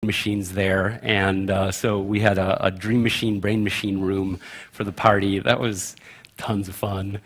machines there, and so we had a dream machine, brain machine room for the party. That was tons of fun.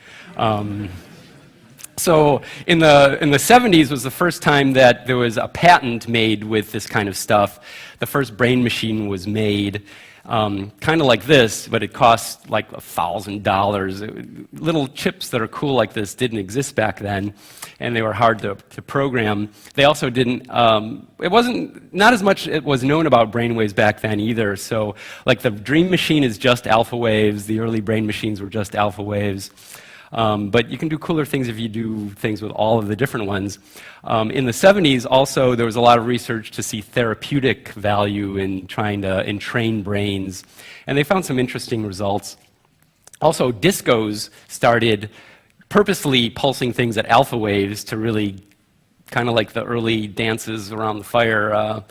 So in the 70s was the first time that there was a patent made with this kind of stuff. The first brain machine was made kind of like this, but it cost like $1,000. Little chips that are cool like this didn't exist back then, and they were hard to program. They also didn't, not as much it was known about brainwaves back then either. So like the dream machine is just alpha waves, the early brain machines were just alpha waves. But you can do cooler things if you do things with all of the different ones. In the 70s also, there was a lot of research to see therapeutic value in trying to entrain brains, and they found some interesting results. Also, discos started purposely pulsing things at alpha waves to really kind of like the early dances around the fire,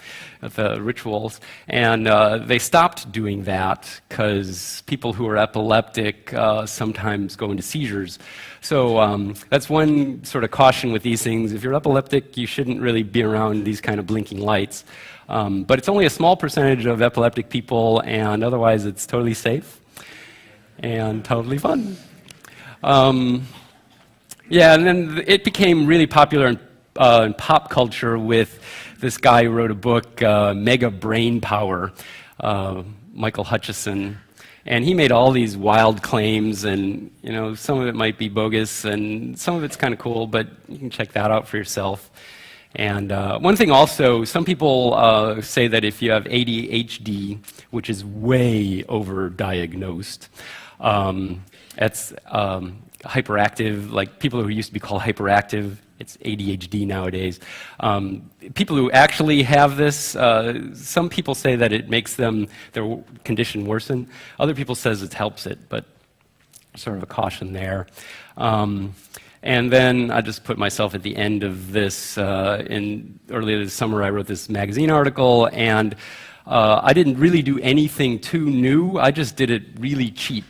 the rituals. And they stopped doing that because people who are epileptic sometimes go into seizures. So that's one sort of caution with these things. If you're epileptic, you shouldn't really be around these kind of blinking lights. But it's only a small percentage of epileptic people, and otherwise it's totally safe and totally fun. Yeah, and then it became really popular in pop culture with this guy who wrote a book, Mega Brain Power, Michael Hutchison, and he made all these wild claims, and some of it might be bogus, and some of it's kind of cool, but you can check that out for yourself. And one thing also, some people say that if you have ADHD, which is way overdiagnosed, it's hyperactive, like people who used to be called hyperactive, it's ADHD nowadays. People who actually have this, some people say that it makes their condition worsen. Other people says it helps it, but sort of a caution there. And then I just put myself at the end of this. Earlier this summer, I wrote this magazine article, and I didn't really do anything too new. I just did it really cheap.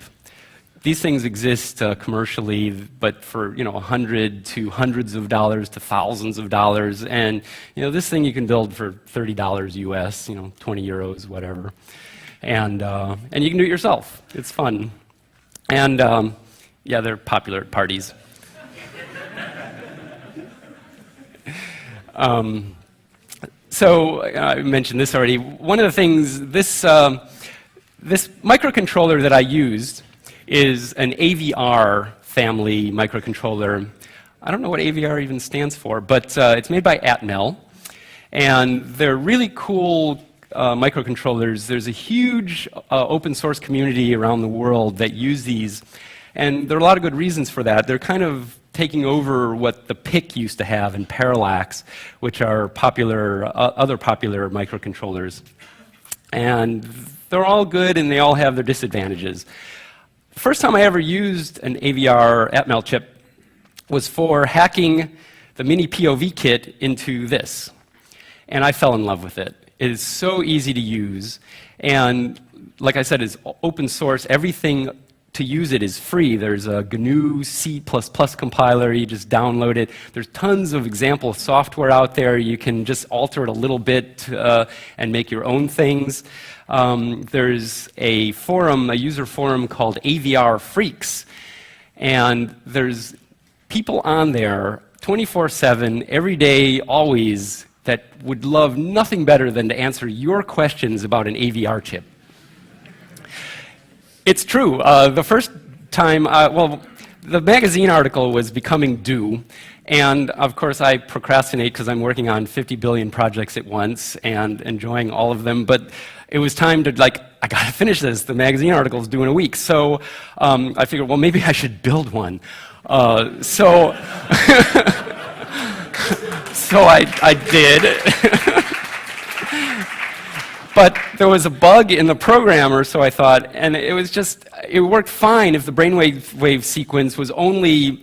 These things exist commercially, but for $100 to hundreds of dollars to thousands of dollars, and this thing you can build for $30 US, 20 euros, whatever, and you can do it yourself. It's fun, and yeah, they're popular at parties. So I mentioned this already. One of the things this microcontroller that I used is an AVR family microcontroller. I don't know what AVR even stands for, but it's made by Atmel, and they're really cool microcontrollers. There's a huge open source community around the world that use these, and there are a lot of good reasons for that. They're kind of taking over what the PIC used to have and Parallax, which are other popular microcontrollers. And they're all good, and they all have their disadvantages. The first time I ever used an AVR Atmel chip was for hacking the mini POV kit into this. And I fell in love with it. It is so easy to use. And like I said, it's open source. Everything to use it is free. There's a GNU C++ compiler. You just download it. There's tons of example software out there. You can just alter it a little bit and make your own things. There's a user forum called AVR Freaks, and there's people on there 24/7, every day, always, that would love nothing better than to answer your questions about an AVR chip. It's true. The first time, the magazine article was becoming due, and of course I procrastinate because I'm working on 50 billion projects at once and enjoying all of them, but it was time to, I gotta finish this. The magazine article is due in a week. So I figured, well, maybe I should build one. So I did. But there was a bug in the programmer, so I thought, and it worked fine if the brainwave sequence was only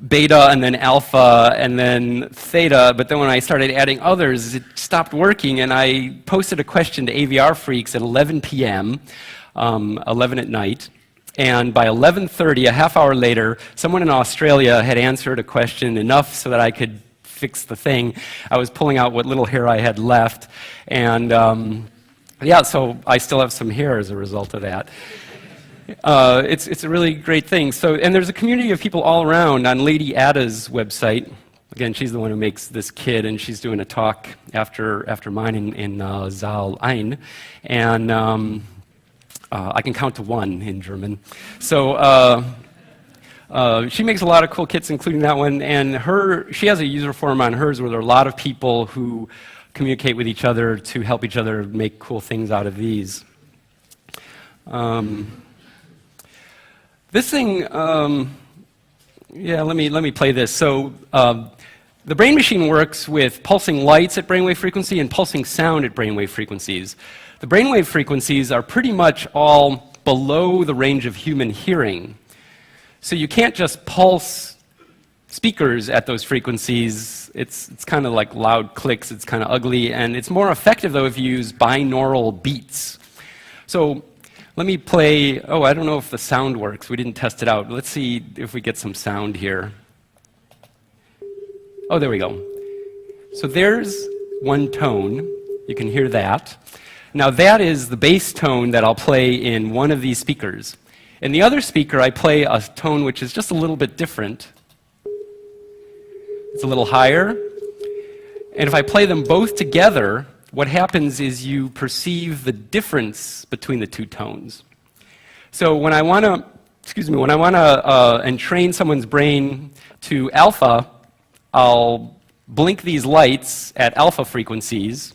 beta and then alpha and then theta, but then when I started adding others, it stopped working, and I posted a question to AVR Freaks at 11 p.m., 11 at night, and by 11:30, a half hour later, someone in Australia had answered a question enough so that I could fix the thing. I was pulling out what little hair I had left, and yeah, so I still have some hair as a result of that. It's a really great thing. So, and there's a community of people all around on Lady Ada's website. Again, she's the one who makes this kit, and she's doing a talk after mine in Saal 1, and I can count to 1 in German. So she makes a lot of cool kits, including that one, and she has a user forum on hers where there are a lot of people who communicate with each other to help each other make cool things out of these. This thing, yeah, let me play this. So the Brain Machine works with pulsing lights at brainwave frequency and pulsing sound at brainwave frequencies. The brainwave frequencies are pretty much all below the range of human hearing. So you can't just pulse speakers at those frequencies. It's kind of like loud clicks, it's kind of ugly, and it's more effective though if you use binaural beats. So let me play, I don't know if the sound works, we didn't test it out. Let's see if we get some sound here. Oh, there we go. So there's one tone, you can hear that. Now that is the bass tone that I'll play in one of these speakers. In the other speaker, I play a tone which is just a little bit different. It's a little higher. And if I play them both together, what happens is you perceive the difference between the two tones. So when I want to entrain someone's brain to alpha, I'll blink these lights at alpha frequencies,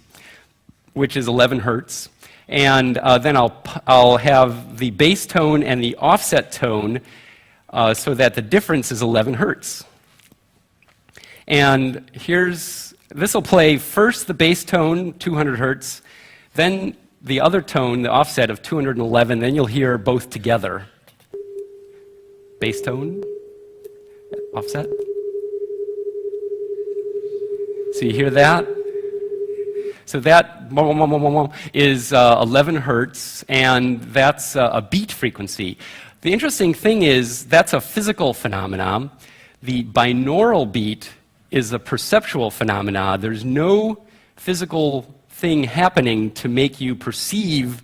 which is 11 hertz. And then I'll have the bass tone and the offset tone so that the difference is 11 hertz. And this will play first the bass tone, 200 hertz, then the other tone, the offset of 211, then you'll hear both together. Bass tone, offset. So you hear that? So that is 11 hertz, and that's a beat frequency. The interesting thing is that's a physical phenomenon. The binaural beat is a perceptual phenomenon. There's no physical thing happening to make you perceive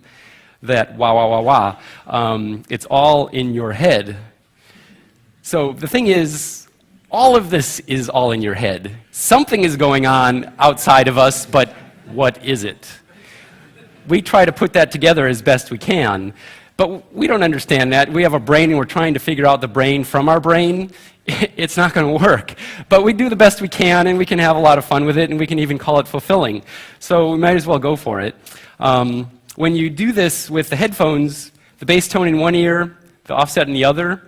that wah, wah, wah, wah. It's all in your head. So the thing is, all of this is all in your head. Something is going on outside of us, but what is it? We try to put that together as best we can, but we don't understand that. We have a brain and we're trying to figure out the brain from our brain. It's not going to work. But we do the best we can, and we can have a lot of fun with it, and we can even call it fulfilling. So we might as well go for it. When you do this with the headphones, the bass tone in one ear, the offset in the other,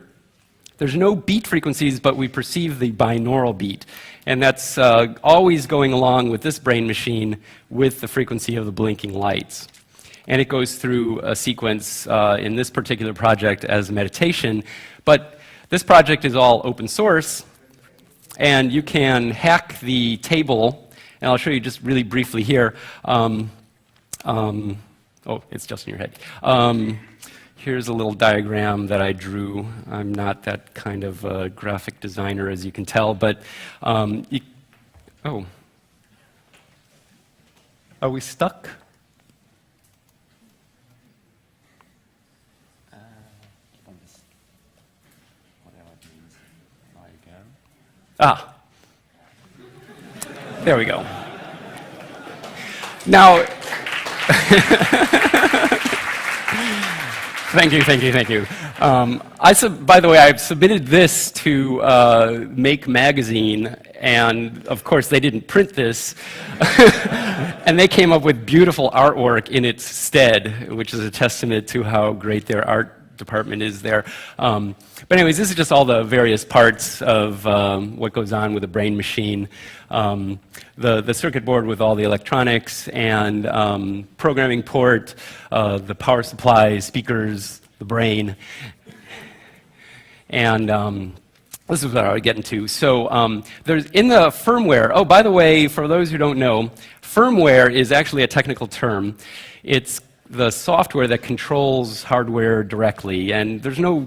there's no beat frequencies, but we perceive the binaural beat. And that's always going along with this brain machine with the frequency of the blinking lights. And it goes through a sequence in this particular project as meditation. But this project is all open source, and you can hack the table, and I'll show you just really briefly here. Oh, it's just in your head. Here's a little diagram that I drew. I'm not that kind of graphic designer, as you can tell, but are we stuck? Ah, there we go. Now, thank you. By the way, I've submitted this to Make Magazine, and of course they didn't print this, and they came up with beautiful artwork in its stead, which is a testament to how great their art department is there. But anyways, this is just all the various parts of what goes on with a brain machine. The circuit board with all the electronics and programming port, the power supply, speakers, the brain. And this is what I was getting to. So there's in the firmware, oh, by the way, for those who don't know, firmware is actually a technical term. It's the software that controls hardware directly, and there's no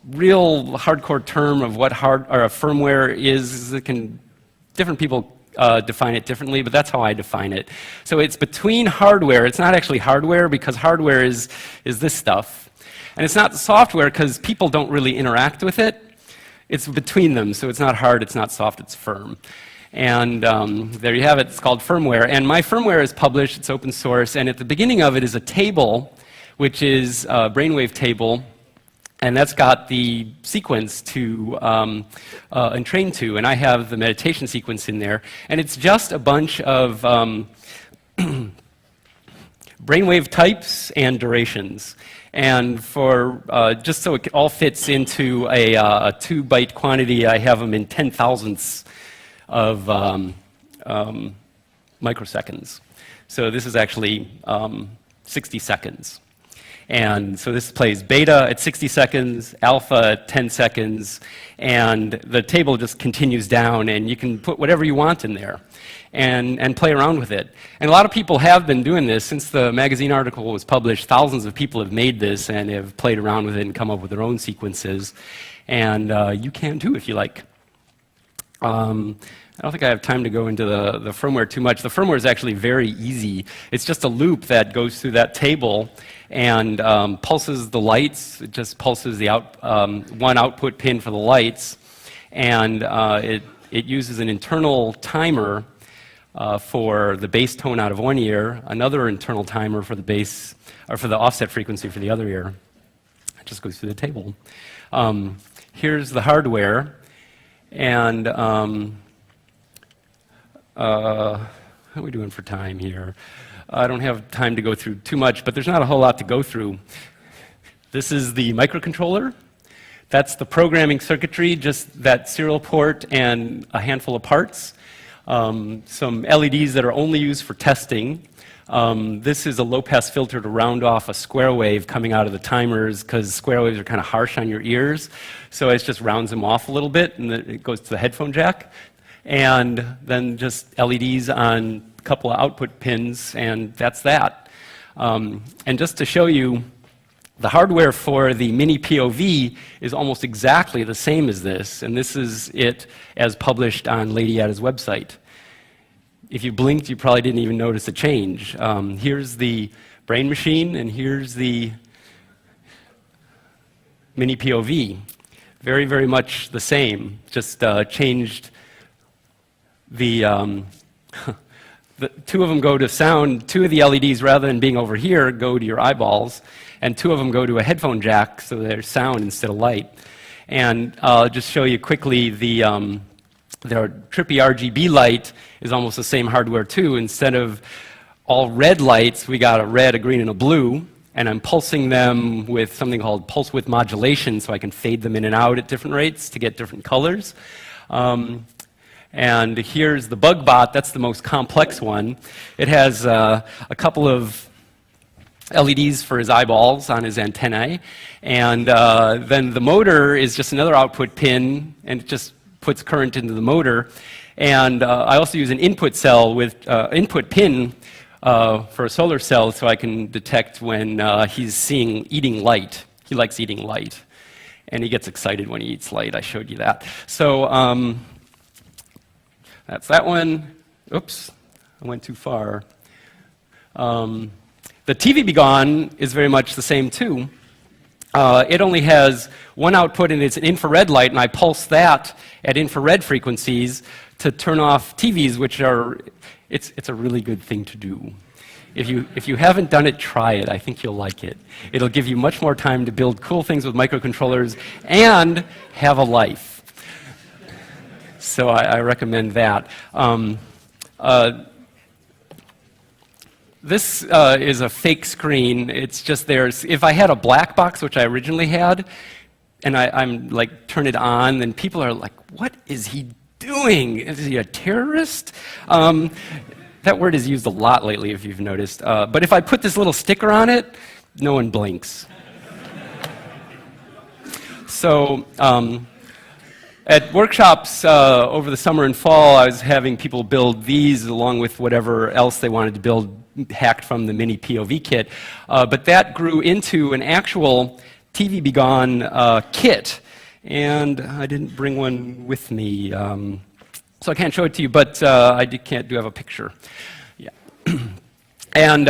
real hardcore term of what a firmware is. It can different people define it differently, but that's how I define it. So it's between hardware. It's not actually hardware because hardware is this stuff. And it's not software because people don't really interact with it. It's between them, so it's not hard, it's not soft, it's firm. And there you have it, it's called firmware. And my firmware is published, it's open source, and at the beginning of it is a table, which is a brainwave table, and that's got the sequence to entrain to, and I have the meditation sequence in there. And it's just a bunch of brainwave types and durations. And for just so it all fits into a 2-byte quantity, I have them in 10,000ths of microseconds. So this is actually 60 seconds. And so this plays beta at 60 seconds, alpha at 10 seconds, and the table just continues down, and you can put whatever you want in there and play around with it. And a lot of people have been doing this since the magazine article was published. Thousands of people have made this and have played around with it and come up with their own sequences. And you can too if you like. I don't think I have time to go into the firmware too much. The firmware is actually very easy. It's just a loop that goes through that table and pulses the lights. It just pulses the one output pin for the lights, and it uses an internal timer for the bass tone out of one ear, another internal timer for the bass or for the offset frequency for the other ear. It just goes through the table. Here's the hardware, and how are we doing for time here? I don't have time to go through too much, but there's not a whole lot to go through. This is the microcontroller. That's the programming circuitry, just that serial port and a handful of parts. Some LEDs that are only used for testing. This is a low-pass filter to round off a square wave coming out of the timers, because square waves are kind of harsh on your ears. So it just rounds them off a little bit, and it goes to the headphone jack. And then just LEDs on a couple of output pins, and that's that. And just to show you, the hardware for the Mini POV is almost exactly the same as this, and this is it as published on Lady Ada's website. If you blinked, you probably didn't even notice a change. Here's the Brain Machine, and here's the Mini POV. Very, very much the same, just changed the two of them go to sound. Two of the LEDs, rather than being over here, go to your eyeballs, and two of them go to a headphone jack, so they're sound instead of light. And I'll just show you quickly the trippy RGB light is almost the same hardware too. Instead of all red lights, we got a red, a green, and a blue, and I'm pulsing them with something called pulse width modulation, so I can fade them in and out at different rates to get different colors. And here's the BugBot. That's the most complex one. It has a couple of LEDs for his eyeballs on his antennae, and then the motor is just another output pin, and it just puts current into the motor. And I also use an input cell with input pin for a solar cell, so I can detect when he's eating light. He likes eating light, and he gets excited when he eats light. I showed you that. So that's that one. Oops, I went too far. The TV Begone is very much the same too. It only has one output, and it's an infrared light, and I pulse that at infrared frequencies to turn off TVs, which are, it's a really good thing to do. If you haven't done it, try it. I think you'll like it. It'll give you much more time to build cool things with microcontrollers and have a life. So I recommend that. This is a fake screen. It's just there. If I had a black box, which I originally had, and I'm like, turn it on, then people are like, what is he doing? Is he a terrorist? That word is used a lot lately, if you've noticed. But if I put this little sticker on it, no one blinks. So at workshops over the summer and fall, I was having people build these along with whatever else they wanted to build, hacked from the Mini POV kit. But that grew into an actual TV Begone kit. And I didn't bring one with me. So I can't show it to you, but do have a picture. Yeah. And